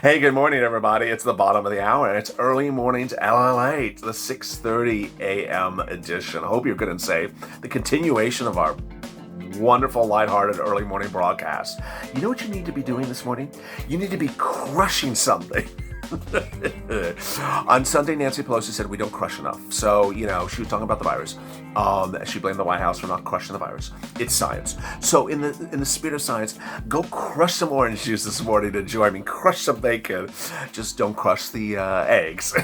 Hey, good morning, everybody. It's the bottom of the hour, and it's early mornings LALATE, the 6:30 a.m. edition. I hope you're good and safe. The continuation of our wonderful, lighthearted early morning broadcast. You know what you need to be doing this morning? You need to be crushing something. On Sunday, Nancy Pelosi said we don't crush enough. So, she was talking about the virus. She blamed the White House for not crushing the virus. It's science. So, in the spirit of science, go crush some orange juice this morning to enjoy. I mean, crush some bacon. Just don't crush the eggs.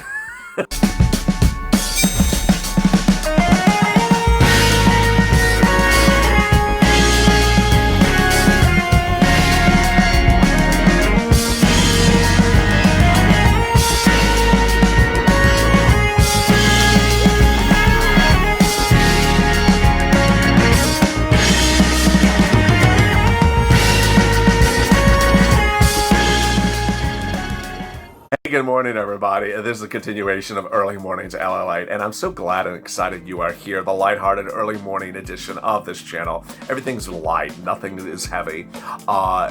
Good morning, everybody. This is a continuation of Early Mornings LLite, and I'm so glad and excited you are here. The lighthearted early morning edition of this channel. Everything's light, nothing is heavy,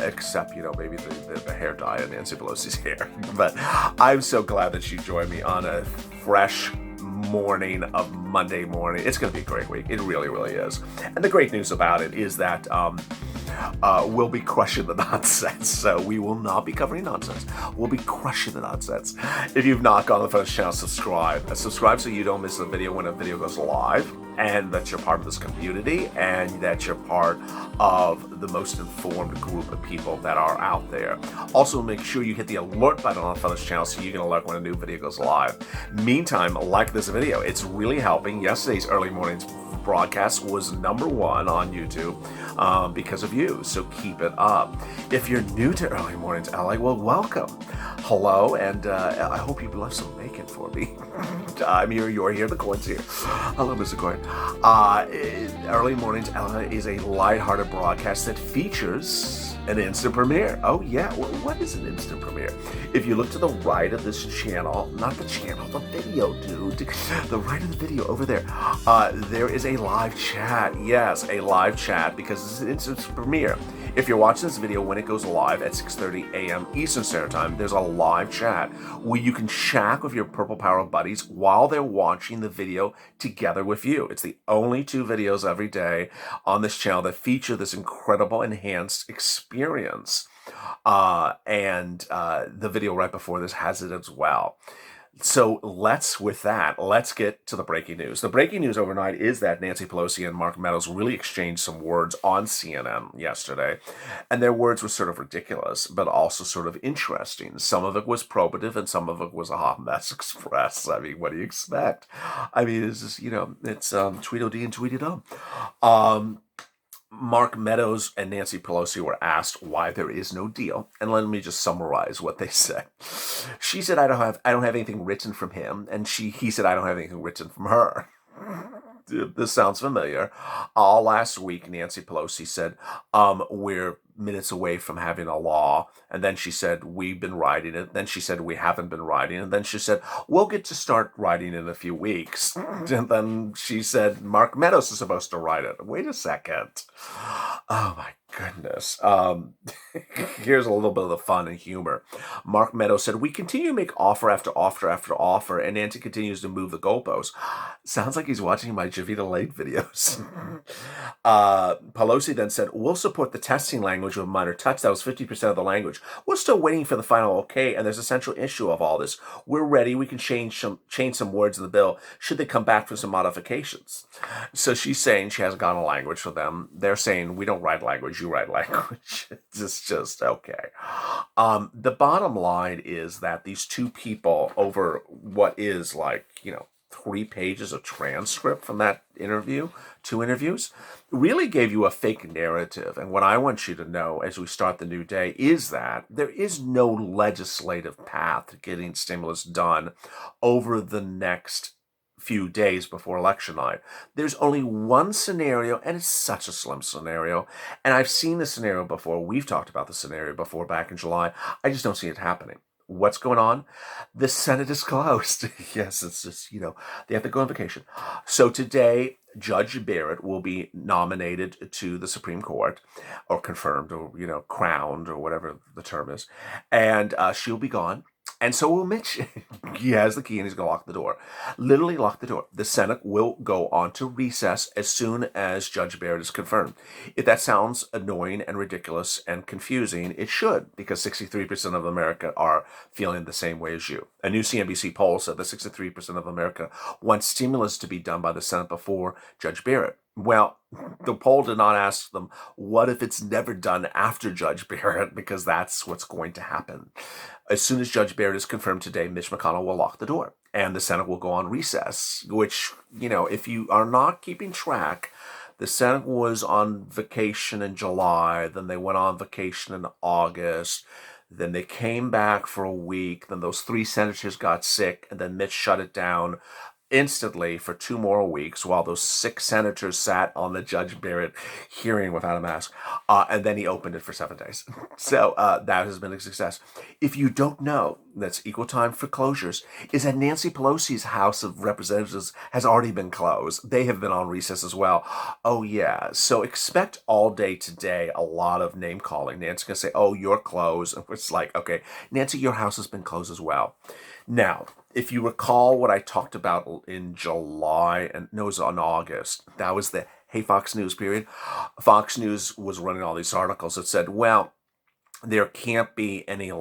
except maybe the hair dye in Nancy Pelosi's hair. But I'm so glad that you joined me on a fresh morning of Monday morning. It's going to be a great week. It really, really is. And the great news about it is that we'll be crushing the nonsense. So we will not be covering nonsense. We'll be crushing the nonsense. If you've not gone to the first channel, subscribe. Subscribe so you don't miss a video when a video goes live, and that you're part of this community, and that you're part of the most informed group of people that are out there. Also, make sure you hit the alert button on the Feathers channel so you can alert when a new video goes live. Meantime, like this video. It's really helping. Yesterday's early mornings broadcast was #1 on YouTube because of you, so keep it up. If you're new to Early Mornings LA, well, welcome. Hello, and I hope you left some bacon for me. I'm here, you're here, the coin's here. Hello, Mr. Coin. Early Mornings LA is a lighthearted broadcast that features an instant premiere. Oh yeah, what is an instant premiere? If you look to the right of this channel, not the channel, the video, dude, the right of the video over there, there is a live chat. Yes, a live chat, because it's an instant premiere. If you're watching this video when it goes live at 6:30 a.m. Eastern Standard Time, there's a live chat where you can chat with your Purple Power buddies while they're watching the video together with you. It's the only 2 videos every day on this channel that feature this incredible enhanced experience. And the video right before this has it as well. So let's get to the breaking news. The breaking news overnight is that Nancy Pelosi and Mark Meadows really exchanged some words on CNN yesterday. And their words were sort of ridiculous, but also sort of interesting. Some of it was probative and some of it was a hot mess express. I mean, what do you expect? I mean, it's just, it's Tweedledee and Tweedledum. Mark Meadows and Nancy Pelosi were asked why there is no deal, and let me just summarize what they said. She said, "I don't have anything written from him," and he said, "I don't have anything written from her." This sounds familiar. Last week, Nancy Pelosi said, "We're minutes away from having a law," and then she said, "We've been writing it." Then she said, "We haven't been writing it." And then she said, "We'll get to start writing in a few weeks." And then she said, "Mark Meadows is supposed to write it." Wait a second. Oh my goodness. Here's a little bit of the fun and humor. Mark Meadows said, "We continue to make offer after offer after offer, and Nancy continues to move the goalposts." Sounds like he's watching my Javita Late videos. Pelosi then said, "We'll support the testing language with a minor touch. That was 50% of the language. We're still waiting for the final okay, and there's a central issue of all this. We're ready. We can change some words in the bill should they come back for some modifications." So she's saying she hasn't gotten a language for them. They're saying, "We don't write language, you write language." It's just okay. The bottom line is that these 2 people, over what is 3 pages of transcript from that interview, 2 interviews, really gave you a fake narrative. And what I want you to know as we start the new day is that there is no legislative path to getting stimulus done over the next few days before election night. There's only one scenario, and it's such a slim scenario. And I've seen the scenario before. We've talked about the scenario before back in July. I just don't see it happening. What's going on? The Senate is closed. Yes, it's just, they have to go on vacation. So today, Judge Barrett will be nominated to the Supreme Court, or confirmed, or crowned, or whatever the term is, and she'll be gone. And so will Mitch. He has the key and he's going to lock the door. Literally lock the door. The Senate will go on to recess as soon as Judge Barrett is confirmed. If that sounds annoying and ridiculous and confusing, it should, because 63% of America are feeling the same way as you. A new CNBC poll said that 63% of America wants stimulus to be done by the Senate before Judge Barrett. Well, the poll did not ask them, what if it's never done after Judge Barrett? Because that's what's going to happen. As soon as Judge Barrett is confirmed today, Mitch McConnell will lock the door and the Senate will go on recess, which, if you are not keeping track, the Senate was on vacation in July, then they went on vacation in August, then they came back for a week, then those 3 senators got sick, and then Mitch shut it down instantly for 2 more weeks while those 6 senators sat on the Judge Barrett hearing without a mask. And then he opened it for 7 days. So that has been a success. If you don't know, that's equal time for closures, is that Nancy Pelosi's House of Representatives has already been closed. They have been on recess as well. Oh, yeah. So expect all day today a lot of name calling. Nancy's going to say, oh, you're closed. And it's like, okay, Nancy, your house has been closed as well. Now, if you recall what I talked about in July, and no, it was on August, that was the Hey Fox News period. Fox News was running all these articles that said, well, there can't be any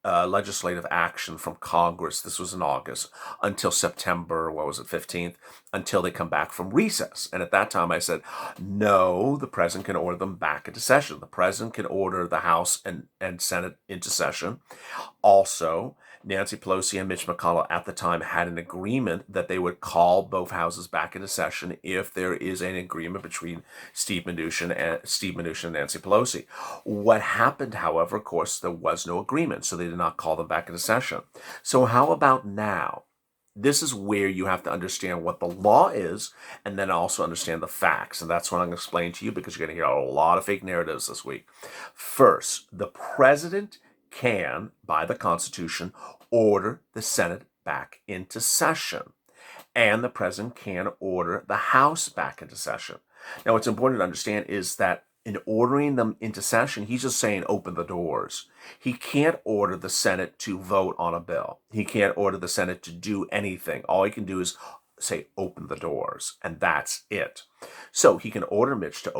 legislative action from Congress, this was in August, until September, 15th, until they come back from recess. And at that time I said, no, the president can order them back into session. The president can order the House and Senate into session. Also, Nancy Pelosi and Mitch McConnell at the time had an agreement that they would call both houses back into session if there is an agreement between Steve Mnuchin and Nancy Pelosi. What happened, however, of course, there was no agreement, so they did not call them back into session. So how about now? This is where you have to understand what the law is and then also understand the facts. And that's what I'm going to explain to you, because you're going to hear a lot of fake narratives this week. First, the president can, by the Constitution, order the Senate back into session. And the president can order the House back into session. Now, what's important to understand is that in ordering them into session, he's just saying open the doors. He can't order the Senate to vote on a bill. He can't order the Senate to do anything. All he can do is say open the doors, and that's it. So he can order Mitch to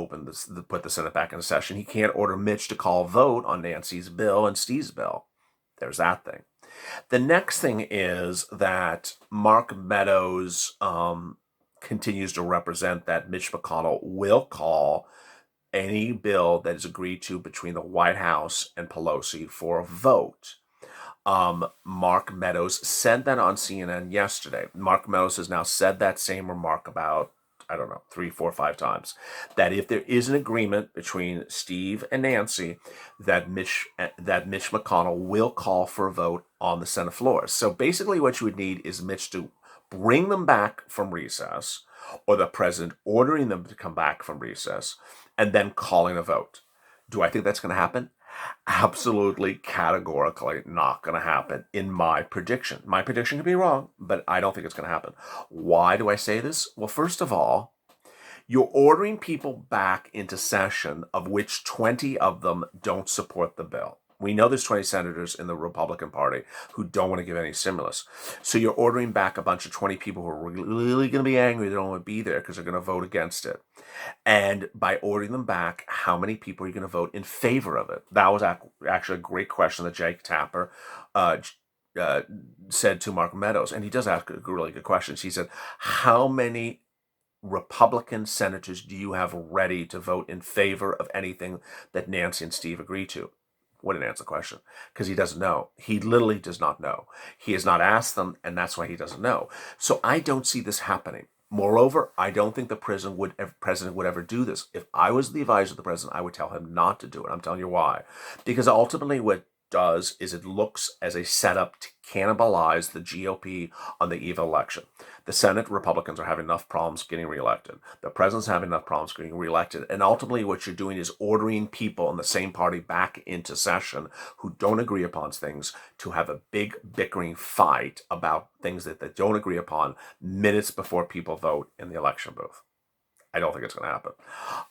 put the Senate back into session. He can't order Mitch to call vote on Nancy's bill and Steve's bill. There's that thing. The next thing is that Mark Meadows continues to represent that Mitch McConnell will call any bill that is agreed to between the White House and Pelosi for a vote. Mark Meadows said that on CNN yesterday. Mark Meadows has now said that same remark about, 3, 4, 5 times, that if there is an agreement between Steve and Nancy, that Mitch McConnell will call for a vote on the Senate floor. So basically what you would need is Mitch to bring them back from recess, or the president ordering them to come back from recess, and then calling a vote. Do I think that's going to happen? Absolutely, categorically not going to happen in my prediction. My prediction could be wrong, but I don't think it's going to happen. Why do I say this? Well, first of all, you're ordering people back into session, of which 20 of them don't support the bill. We know there's 20 senators in the Republican Party who don't want to give any stimulus. So you're ordering back a bunch of 20 people who are really going to be angry. They don't want to be there because they're going to vote against it. And by ordering them back, how many people are you going to vote in favor of it? That was actually a great question that Jake Tapper said to Mark Meadows. And he does ask really good questions. He said, how many Republican senators do you have ready to vote in favor of anything that Nancy and Steve agree to? Wouldn't answer the question, because he doesn't know. He literally does not know. He has not asked them, and that's why he doesn't know. So I don't see this happening. Moreover, I don't think the president would ever do this. If I was the advisor of the president, I would tell him not to do it. I'm telling you why. Because ultimately what does is it looks as a setup to cannibalize the GOP on the eve of election. The Senate Republicans are having enough problems getting reelected. The president's having enough problems getting reelected. And ultimately what you're doing is ordering people in the same party back into session who don't agree upon things to have a big bickering fight about things that they don't agree upon minutes before people vote in the election booth. I don't think it's going to happen.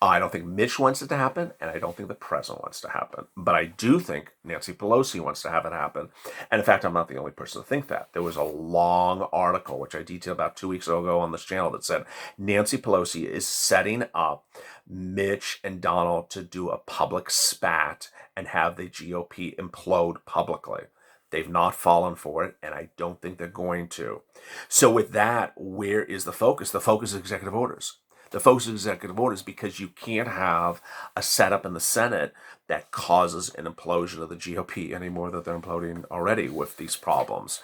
I don't think Mitch wants it to happen, and I don't think the president wants it to happen. But I do think Nancy Pelosi wants to have it happen. And in fact, I'm not the only person to think that. There was a long article, which I detailed about 2 weeks ago on this channel, that said Nancy Pelosi is setting up Mitch and Donald to do a public spat and have the GOP implode publicly. They've not fallen for it, and I don't think they're going to. So with that, where is the focus? The focus is executive orders. The focus of executive orders, because you can't have a setup in the Senate that causes an implosion of the GOP any more than they're imploding already with these problems.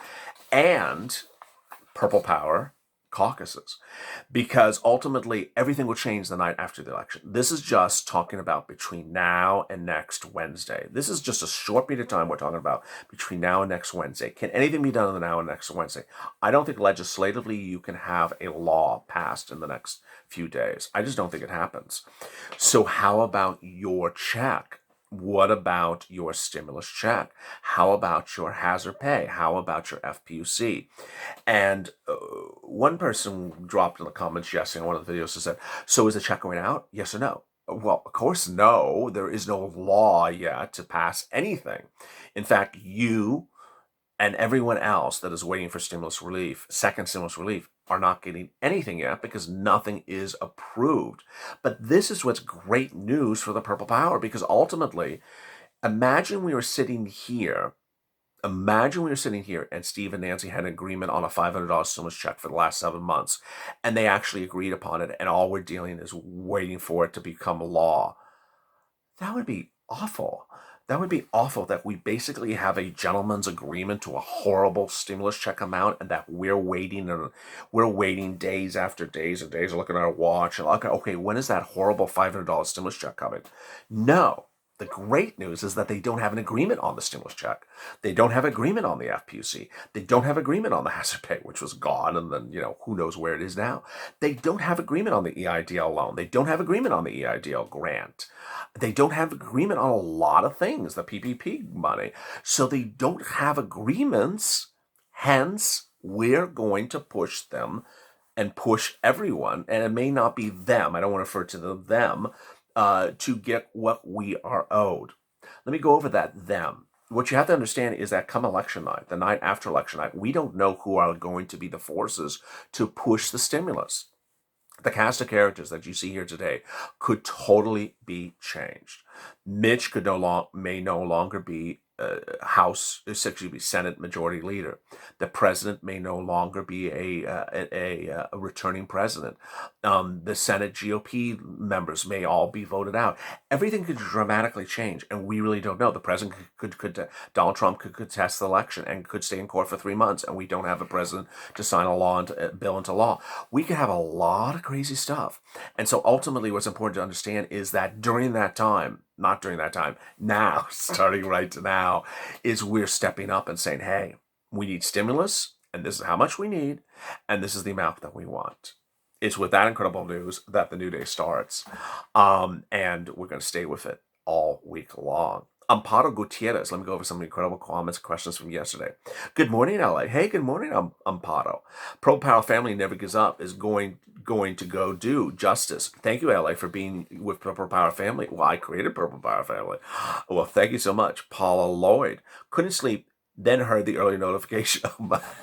And purple power caucuses, because ultimately everything will change the night after the election. This is just talking about between now and next Wednesday. This is just a short period of time we're talking about between now and next Wednesday. Can anything be done in the now and next Wednesday? I don't think legislatively you can have a law passed in the next few days. I just don't think it happens. So how about your check? What about your stimulus check? How about your hazard pay? How about your FPUC? And one person dropped in the comments yesterday in one of the videos and said, so is the check going out? Yes or no? Well, of course, no. There is no law yet to pass anything. In fact, you and everyone else that is waiting for stimulus relief, second stimulus relief, are not getting anything yet because nothing is approved. But this is what's great news for the purple power, because ultimately, imagine we were sitting here and Steve and Nancy had an agreement on a $500 stimulus check for the last 7 months, and they actually agreed upon it, and all we're dealing is waiting for it to become law. That would be awful. That would be awful that we basically have a gentleman's agreement to a horrible stimulus check amount, and that we're waiting days after days and days, looking at our watch and okay, when is that horrible $500 stimulus check coming? No. The great news is that they don't have an agreement on the stimulus check. They don't have agreement on the FPUC. They don't have agreement on the hazard pay, which was gone, and then, who knows where it is now. They don't have agreement on the EIDL loan. They don't have agreement on the EIDL grant. They don't have agreement on a lot of things, the PPP money. So they don't have agreements. Hence, we're going to push them and push everyone, and it may not be them. I don't want to refer to them. To get what we are owed. Let me go over that them. What you have to understand is that come election night, the night after election night, we don't know who are going to be the forces to push the stimulus. The cast of characters that you see here today could totally be changed. Mitch may no longer be Senate Majority Leader. The president may no longer be a returning president. The Senate GOP members may all be voted out. Everything could dramatically change, and we really don't know. The president Donald Trump could contest the election and could stay in court for 3 months, and we don't have a president to sign a bill into law. We could have a lot of crazy stuff. And so ultimately what's important to understand is that now, starting right now, is we're stepping up and saying, hey, we need stimulus, and this is how much we need, and this is the amount that we want. It's with that incredible news that the new day starts, and we're going to stay with it all week long. Amparo Gutierrez, let me go over some incredible comments, questions from yesterday. Good morning, LA. Hey, good morning, Amparo. Pro Power Family Never Gives Up is going to go do justice. Thank you, LA, for being with Purple Power Family. Well, I created Purple Power Family. Well, thank you so much. Paula Lloyd. Couldn't sleep, then heard the early notification.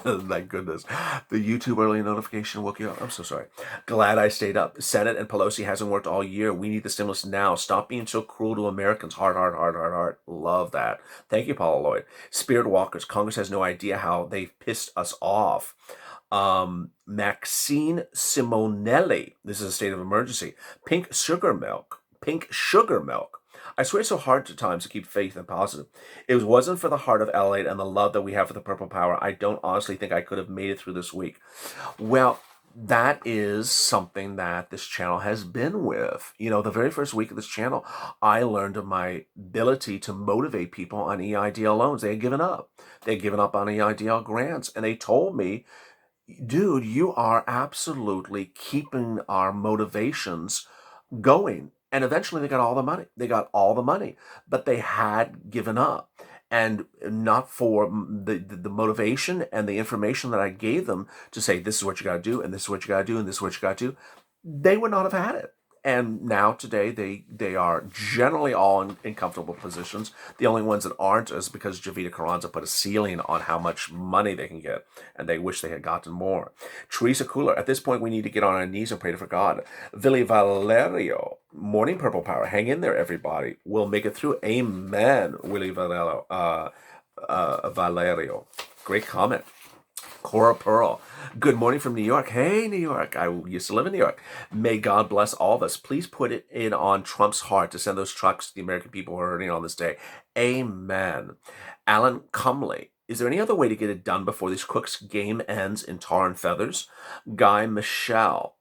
Oh my goodness. The YouTube early notification woke you up. I'm so sorry. Glad I stayed up. Senate and Pelosi hasn't worked all year. We need the stimulus now. Stop being so cruel to Americans. Heart. Love that. Thank you, Paula Lloyd. Spirit Walkers. Congress has no idea how they've pissed us off. Maxine Simonelli. This is a state of emergency. Pink sugar milk. I swear so hard at times to keep faith and positive. If it wasn't for the heart of LALATE and the love that we have for the Purple Power, I don't honestly think I could have made it through this week. Well, that is something that this channel has been with. You know, the very first week of this channel, I learned of my ability to motivate people on EIDL loans. They had given up. They had given up on EIDL grants, and they told me, dude, you are absolutely keeping our motivations going. And eventually they got all the money. They got all the money, but they had given up. And not for the motivation and the information that I gave them to say, this is what you got to do, and this is what you got to do, and this is what you got to do, they would not have had it. And now today they are generally all in comfortable positions. The only ones that aren't is because Javita Carranza put a ceiling on how much money they can get, and they wish they had gotten more. Teresa Cooler, at this point we need to get on our knees and pray to God. Vili Valerio, Morning Purple Power, hang in there, everybody. We'll make it through. Amen, Willie Valerio. Great comment. Cora Pearl, good morning from New York. Hey, New York. I used to live in New York. May God bless all of us. Please put it in on Trump's heart to send those trucks to the American people who are hurting on this day. Amen. Alan Cumley, is there any other way to get it done before this Cook's game ends in tar and feathers? Guy Mitchell,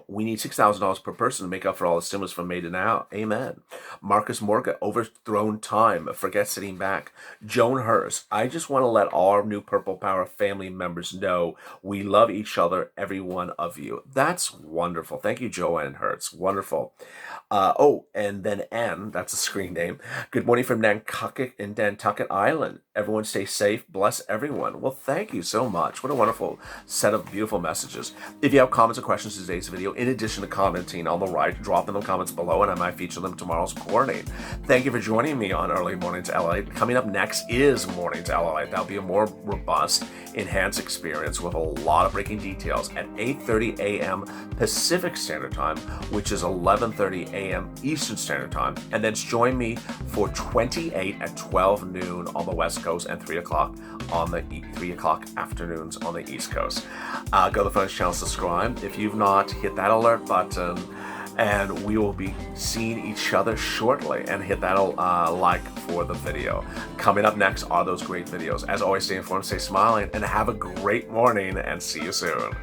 we need $6,000 per person to make up for all the stimulus from May to now. Amen. Marcus Morga, overthrown time, forget sitting back. Joan Hurst, I just want to let all our new Purple Power family members know we love each other, every one of you. That's wonderful. Thank you, Joanne Hurst. Wonderful. And then Ann, that's a screen name. Good morning from Nantucket Island. Everyone stay safe. Bless everyone. Well, thank you so much. What a wonderful set of beautiful messages. If you have comments or questions to today's video, in addition to commenting on the right, drop them in the comments below and I might feature them tomorrow's morning. Thank you for joining me on Early Mornings LALATE. Coming up next is Mornings LALATE. That'll be a more robust, enhanced experience with a lot of breaking details at 8:30 a.m. Pacific Standard Time, which is 11:30 a.m. Eastern Standard Time. And then join me for 28 at 12 noon on the West Coast and 3 o'clock on the 3 o'clock afternoons on the East Coast. Go to the Friends channel, subscribe. If you've not, hit that alert button, and we will be seeing each other shortly. And hit that like for the video. Coming up next are those great videos. As always, stay informed, stay smiling, and have a great morning, and see you soon.